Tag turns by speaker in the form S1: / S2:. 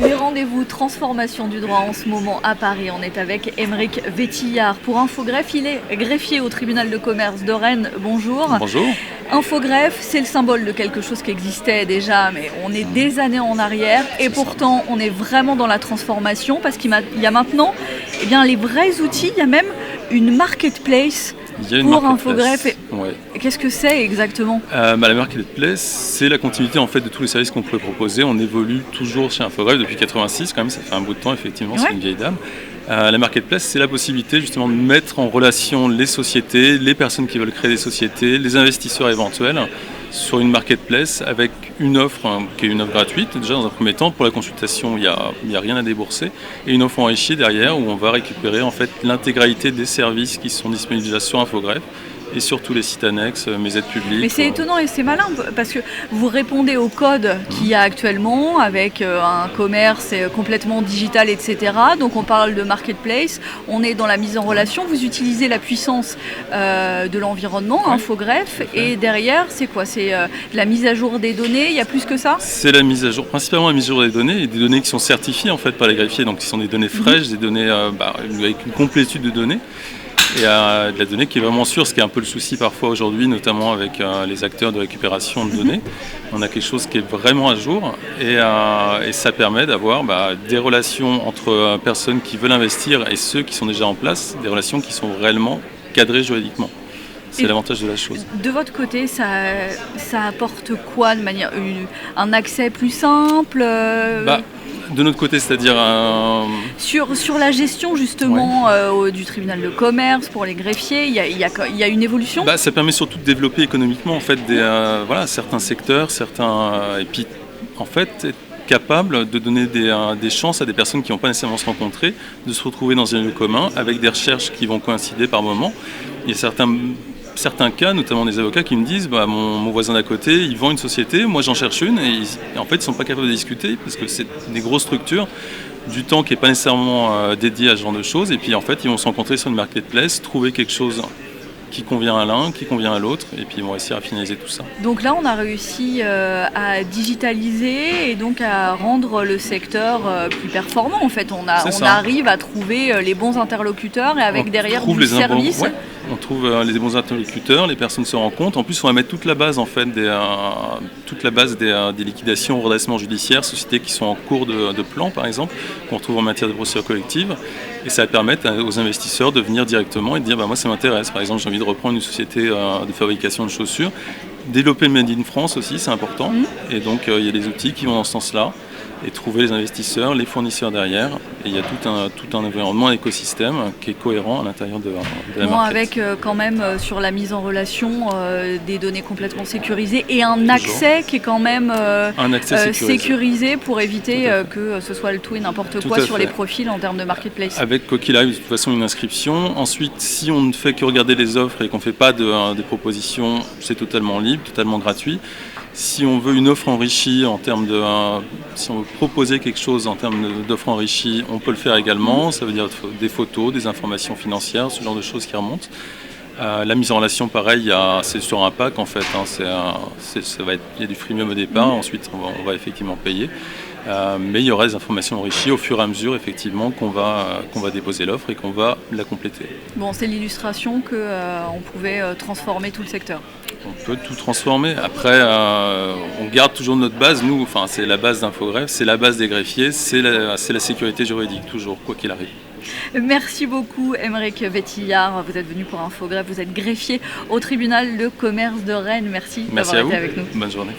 S1: Les rendez-vous transformation du droit en ce moment à Paris. On est avec Aymeric Vétillard pour Infogreffe. Il est greffier au tribunal de commerce de Rennes. Bonjour.
S2: Bonjour.
S1: Infogreffe, c'est le symbole de quelque chose qui existait déjà, mais on est des années en arrière. Et pourtant, on est vraiment dans la transformation parce qu'il y a maintenant les vrais outils. Il y a même une marketplace pour Infogreffe.
S2: Ouais.
S1: Qu'est-ce que c'est exactement ?
S2: La marketplace, c'est la continuité en fait de tous les services qu'on pouvait proposer. On évolue toujours chez Infogreffe depuis 86, quand même, ça fait un bout de temps effectivement, c'est une vieille dame. La marketplace, c'est la possibilité justement de mettre en relation les sociétés, les personnes qui veulent créer des sociétés, les investisseurs éventuels sur une marketplace avec une offre qui est une offre gratuite. Déjà dans un premier temps, pour la consultation, il y a rien à débourser, et une offre enrichie derrière où on va récupérer en fait l'intégralité des services qui sont disponibles déjà sur Infogreffe et sur tous les sites annexes, mes aides publiques.
S1: Mais c'est étonnant et c'est malin parce que vous répondez au code qu'il y a actuellement avec un commerce complètement digital, etc. Donc on parle de marketplace, on est dans la mise en relation, vous utilisez la puissance de l'environnement, Infogreffe, et derrière c'est quoi ? C'est la mise à jour des données, il y a plus que ça ? C'est
S2: la mise à jour, principalement la mise à jour des données, et des données qui sont certifiées en fait par les greffiers, donc qui sont des données fraîches, des données avec une complétude de données. Et de la donnée qui est vraiment sûre, ce qui est un peu le souci parfois aujourd'hui, notamment avec les acteurs de récupération de données. On a quelque chose qui est vraiment à jour, et ça permet d'avoir des relations entre personnes qui veulent investir et ceux qui sont déjà en place, des relations qui sont réellement cadrées juridiquement. C'est l'avantage de la chose.
S1: De votre côté, ça apporte quoi de manière un accès plus simple
S2: De notre côté, c'est-à-dire
S1: sur la gestion justement du tribunal de commerce pour les greffiers, il y a une évolution.
S2: Ça permet surtout de développer économiquement en fait certains secteurs, et puis en fait être capable de donner des chances à des personnes qui n'ont pas nécessairement se rencontrer, de se retrouver dans un lieu commun avec des recherches qui vont coïncider par moments. Il y a certains cas, notamment des avocats qui me disent mon voisin d'à côté, il vend une société, moi j'en cherche une, et en fait ils ne sont pas capables de discuter parce que c'est des grosses structures, du temps qui n'est pas nécessairement dédié à ce genre de choses, et puis en fait ils vont se rencontrer sur une marketplace, trouver quelque chose qui convient à l'un, qui convient à l'autre, et puis ils vont réussir à finaliser tout ça.
S1: Donc là, on a réussi à digitaliser et donc à rendre le secteur plus performant. En fait, on arrive à trouver les bons interlocuteurs et avec derrière du service.
S2: On trouve les bons interlocuteurs, les personnes se rencontrent. En plus, on va mettre toute la base en fait des liquidations au redressement judiciaire, sociétés qui sont en cours de plan, par exemple, qu'on retrouve en matière de procédure collective. Et ça va permettre aux investisseurs de venir directement et de dire moi ça m'intéresse. Par exemple, j'ai envie de reprendre une société de fabrication de chaussures. Développer le Made in France aussi, c'est important. Et donc il y a des outils qui vont dans ce sens-là. Et trouver les investisseurs, les fournisseurs derrière. Et il y a tout un environnement, un écosystème qui est cohérent à l'intérieur de la market.
S1: Avec quand même sur la mise en relation des données complètement sécurisées et un accès qui est quand même sécurisé pour éviter que ce soit le tout et n'importe quoi sur les profils en termes de marketplace.
S2: Avec quoi qu'il arrive, de toute façon, une inscription. Ensuite, si on ne fait que regarder les offres et qu'on ne fait pas des propositions, c'est totalement libre, totalement gratuit. Si on veut une offre enrichie si on veut proposer quelque chose en termes d'offre enrichie, on peut le faire également. Ça veut dire des photos, des informations financières, ce genre de choses qui remontent. La mise en relation, pareil, c'est sur un pack en fait. Il y a du freemium au départ, ensuite on va effectivement payer. Mais il y aura des informations enrichies au fur et à mesure effectivement qu'on va déposer l'offre et qu'on va la compléter.
S1: Bon, c'est l'illustration qu'on pouvait transformer tout le secteur.
S2: On peut tout transformer. Après, on garde toujours notre base. Nous, c'est la base d'Infogreffe, c'est la base des greffiers, c'est la sécurité juridique, toujours, quoi qu'il arrive.
S1: Merci beaucoup, Aymeric Vétillard. Vous êtes venu pour Infogreffe, vous êtes greffier au tribunal de commerce de Rennes. Merci d'avoir été avec nous.
S2: Bonne journée.